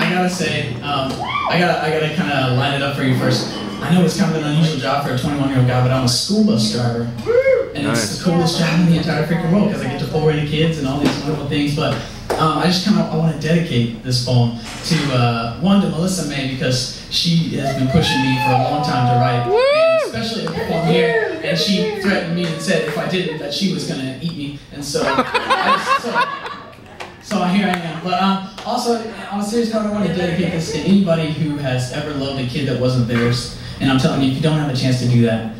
I gotta say, I gotta kind of line it up for you first. I know it's kind of an unusual job for a 21-year-old guy, but I'm a school bus driver. And it's the coolest job in the entire freaking world because I get to pour into kids and all these wonderful things. But I just I want to dedicate this poem to, one, to Melissa May, because she has been pushing me for a long time to write, and especially a poem here, and she threatened me and said if I didn't that she was going to eat me, and so, so here I am. But also, on a serious note, I want to dedicate this to anybody who has ever loved a kid that wasn't theirs, and I'm telling you, if you don't have a chance to do that,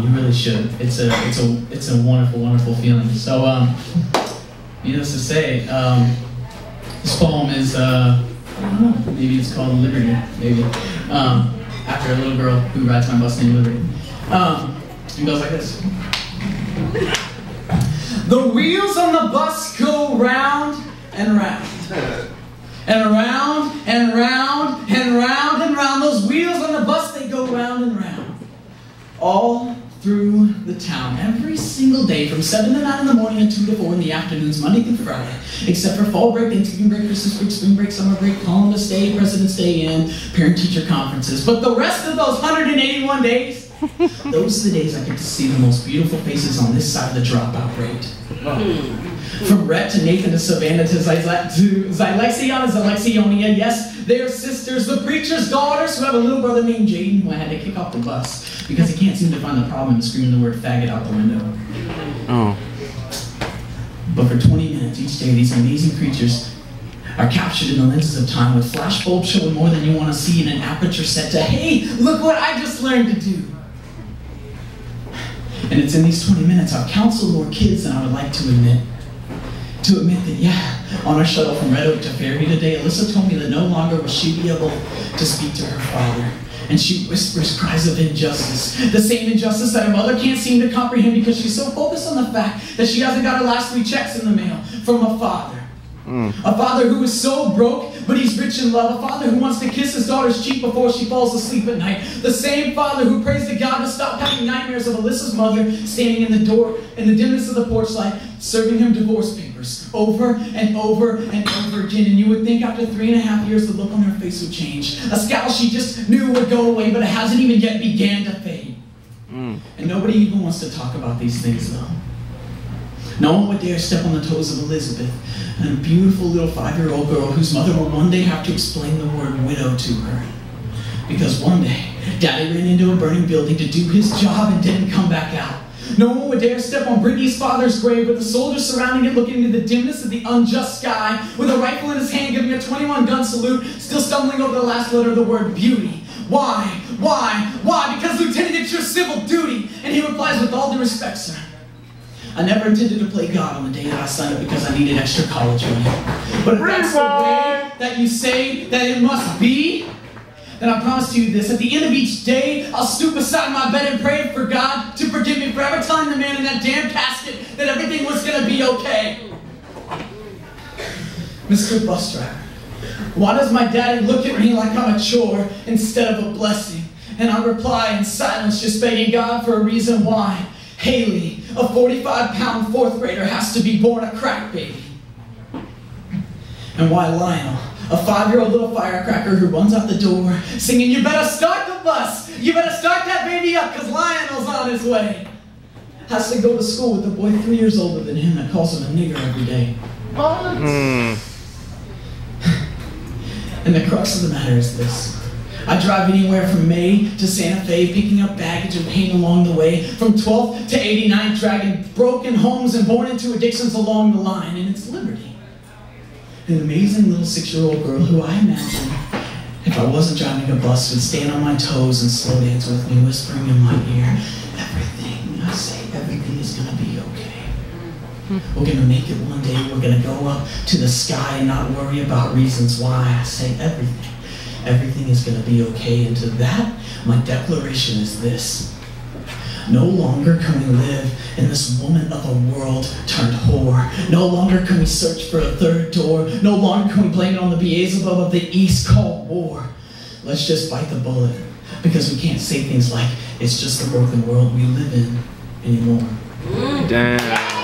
you really should. It's a wonderful, wonderful feeling. So, needless to say, this poem is, I don't know, maybe it's called Liberty, maybe, after a little girl who rides my bus named Liberty. It goes like this. The wheels on the bus go round and round. And around and round and round and round. Those wheels on the bus, they go round and round. All through the town, every single day, from 7 to 9 in the morning and 2 to 4 in the afternoons, Monday through Friday, except for fall break, Thanksgiving break, Christmas break, spring break, summer break, Columbus Day, President's Day, and parent-teacher conferences. But the rest of those 181 days, those are the days I get to see the most beautiful faces on this side of the dropout rate. From Rhett to Nathan to Savannah to Zylexion and Zalexionia, yes, they're sisters, the preacher's daughters who have a little brother named Jaden who I had to kick off the bus because he can't seem to find the problem in screaming the word faggot out the window. Oh. But for 20 minutes each day, these amazing creatures are captured in the lenses of time with flash bulbs showing more than you want to see in an aperture set to, hey, look what I just learned to do. And it's in these 20 minutes I've counseled more kids than I would like to admit. To admit that, yeah, on our shuttle from Red Oak to Fairview today, Alyssa told me that no longer will she be able to speak to her father. And she whispers cries of injustice. The same injustice that her mother can't seem to comprehend because she's so focused on the fact that she hasn't got her last 3 checks in the mail from a father. A father who is so broke, but he's rich in love. A father who wants to kiss his daughter's cheek before she falls asleep at night. The same father who prays to God to stop having nightmares of Alyssa's mother standing in the door in the dimness of the porch light, serving him divorce papers over and over and over again. And you would think after 3.5 years the look on her face would change. A scowl she just knew would go away, but it hasn't even yet began to fade. And nobody even wants to talk about these things though. No one would dare step on the toes of Elizabeth, and a beautiful little 5-year-old girl whose mother will one day have to explain the word widow to her. Because one day, Daddy ran into a burning building to do his job and didn't come back out. No one would dare step on Brittany's father's grave with the soldiers surrounding it looking into the dimness of the unjust sky, with a rifle in his hand giving a 21-gun salute, still stumbling over the last letter of the word beauty. Why? Why? Why? Because Lieutenant, it's your civil duty. And he replies with all due respect, sir. I never intended to play God on the day that I signed up because I needed extra college money. But if that's the way that you say that it must be, then I promise you this. At the end of each day, I'll stoop beside my bed and pray for God to forgive me for ever telling the man in that damn casket that everything was going to be okay. Mr. Bus Driver, why does my daddy look at me like I'm a chore instead of a blessing? And I reply in silence, just begging God for a reason why Haley, a 45-pound 4th grader, has to be born a crack baby. And why Lionel, a 5-year-old little firecracker who runs out the door singing, you better start the bus, you better start that baby up because Lionel's on his way, has to go to school with a boy 3 years older than him that calls him a nigger every day. And the crux of the matter is this. I drive anywhere from May to Santa Fe, picking up baggage and pain along the way, from 12th to 89th, dragging broken homes and born into addictions along the line, and it's Liberty. An amazing little 6-year-old girl who I imagine, if I wasn't driving a bus, would stand on my toes and slow dance with me, whispering in my ear, everything, I say, everything is going to be okay. We're going to make it one day, we're going to go up to the sky and not worry about reasons why. I say everything. Everything is going to be okay, and to that, my declaration is this. No longer can we live in this woman of a world turned whore. No longer can we search for a third door. No longer can we blame it on the Beelzebub of the East called war. Let's just bite the bullet, because we can't say things like, it's just the broken world we live in anymore. Damn.